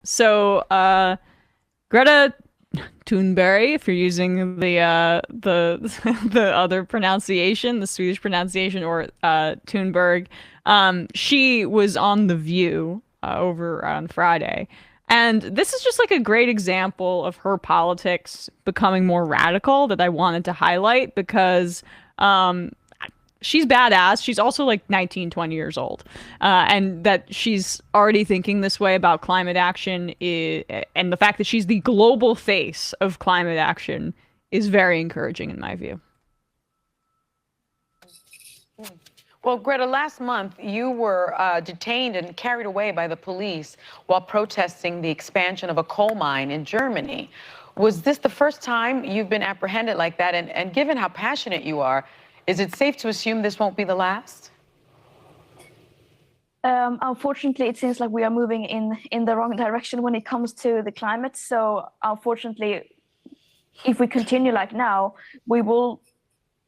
So, Greta Thunberg, if you're using the the other pronunciation, the Swedish pronunciation, or Thunberg, she was on The View over on Friday. And this is just like a great example of her politics becoming more radical that I wanted to highlight because um, she's badass. She's also like 19, 20 years old. And that she's already thinking this way about climate action and the fact that she's the global face of climate action is very encouraging in my view. Well, Greta, last month you were detained and carried away by the police while protesting the expansion of a coal mine in Germany. Was this the first time you've been apprehended like that? And given how passionate you are, is it safe to assume this won't be the last? Unfortunately, it seems like we are moving in the wrong direction when it comes to the climate. So unfortunately, if we continue like now, we will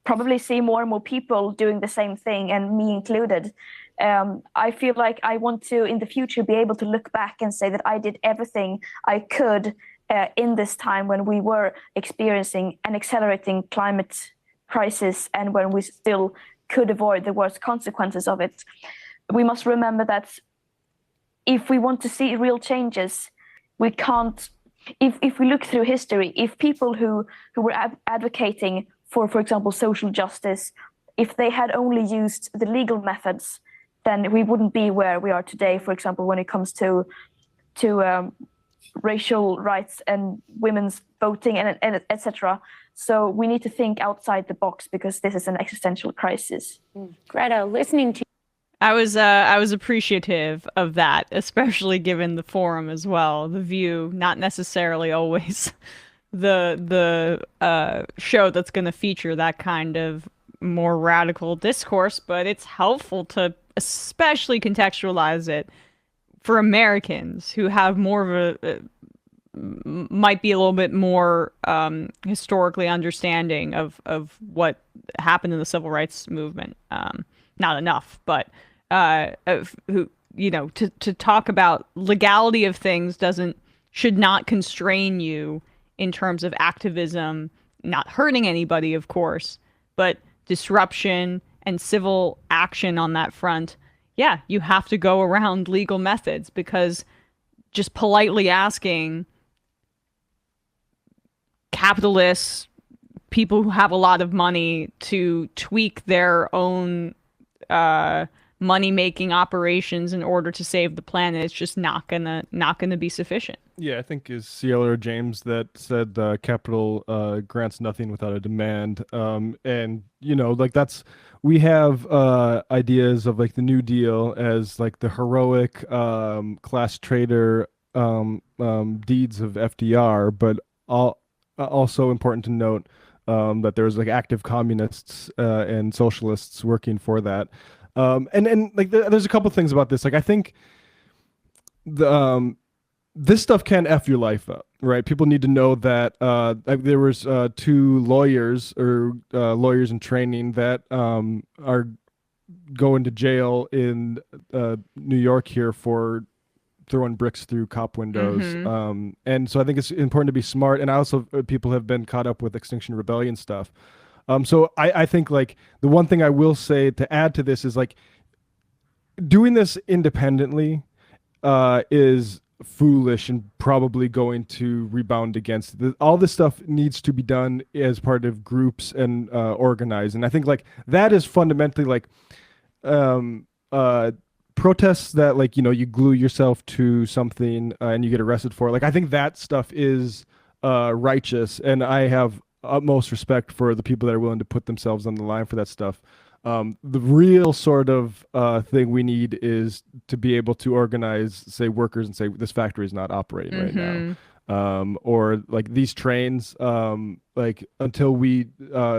probably see more and more people doing the same thing, and me included. I feel like I want to, in the future, be able to look back and say that I did everything I could in this time when we were experiencing an accelerating climate crisis and when we still could avoid the worst consequences of it. We must remember that if we want to see real changes, we can't. If we look through history, if people who were advocating for example, social justice, if they had only used the legal methods, then we wouldn't be where we are today. For example, when it comes to racial rights and women's voting and etc. So we need to think outside the box because this is an existential crisis. Greta, listening to I was appreciative of that, especially given the forum as well. The View, not necessarily always the show that's going to feature that kind of more radical discourse, but it's helpful to especially contextualize it for Americans who have more of might be a little bit more historically understanding of what happened in the civil rights movement. Not enough, but who to talk about legality of things should not constrain you in terms of activism, not hurting anybody, of course, but disruption and civil action on that front. Yeah, you have to go around legal methods because just politely asking capitalists, people who have a lot of money to tweak their own money-making operations in order to save the planet, it's just not gonna be sufficient. Yeah, I think is CLR James that said capital grants nothing without a demand. And like we have ideas of like the New Deal as like the heroic class trader deeds of FDR, but also important to note that there's like active communists and socialists working for that. And like there's a couple things about this. Like I think the this stuff can F your life up, right? People need to know that there was two lawyers or lawyers in training that are going to jail in New York here for throwing bricks through cop windows. And so I think it's important to be smart. And also people have been caught up with Extinction Rebellion stuff. So I think like the one thing I will say to add to this is like doing this independently is foolish and probably going to rebound against all this stuff needs to be done as part of groups and organized. And I think like that is fundamentally like protests that like, you glue yourself to something and you get arrested for it. Like I think that stuff is righteous, and I have utmost respect for the people that are willing to put themselves on the line for that stuff. The real sort of thing we need is to be able to organize, say, workers and say, this factory is not operating right now. Or like these trains, like until we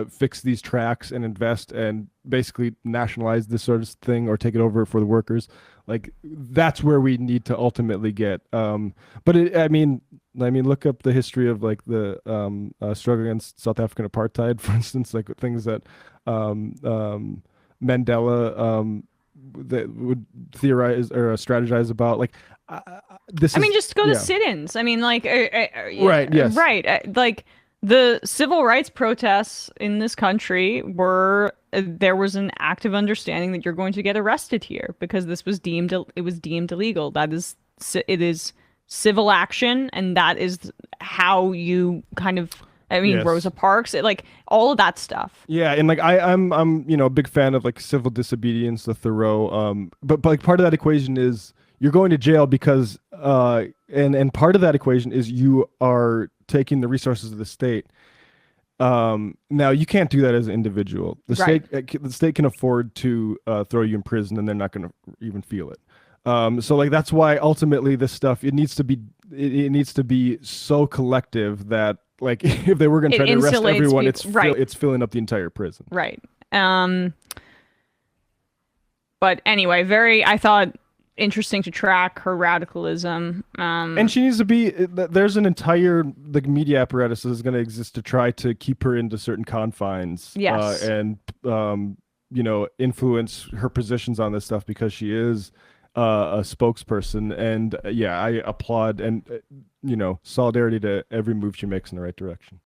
fix these tracks and invest and basically nationalize this sort of thing or take it over for the workers, like that's where we need to ultimately get. But I mean, look up the history of like the struggle against South African apartheid, for instance, like things that Mandela would theorize or strategize about like this. I mean, just go to yeah. sit-ins. I mean, like, Right, yes. right. Like the civil rights protests in this country were there was an active understanding that you're going to get arrested here because this was deemed illegal. It is civil action, and that is how you kind of. I mean, Yes. Rosa Parks, like all of that stuff. Yeah, and like I'm you know a big fan of like civil disobedience, the Thoreau. But like part of that equation is you're going to jail because and part of that equation is you are taking the resources of the state. Now you can't do that as an individual. The state can afford to throw you in prison, and they're not going to even feel it. So like that's why ultimately this stuff it needs to be so collective that like if they were going to try to arrest everyone, it's filling up the entire prison. Right. But anyway, I thought interesting to track her radicalism. And she needs to be. There's an entire like media apparatus that is going to exist to try to keep her into certain confines. Yes. And you know influence her positions on this stuff because she is a spokesperson. And yeah, I applaud and you know solidarity to every move she makes in the right direction.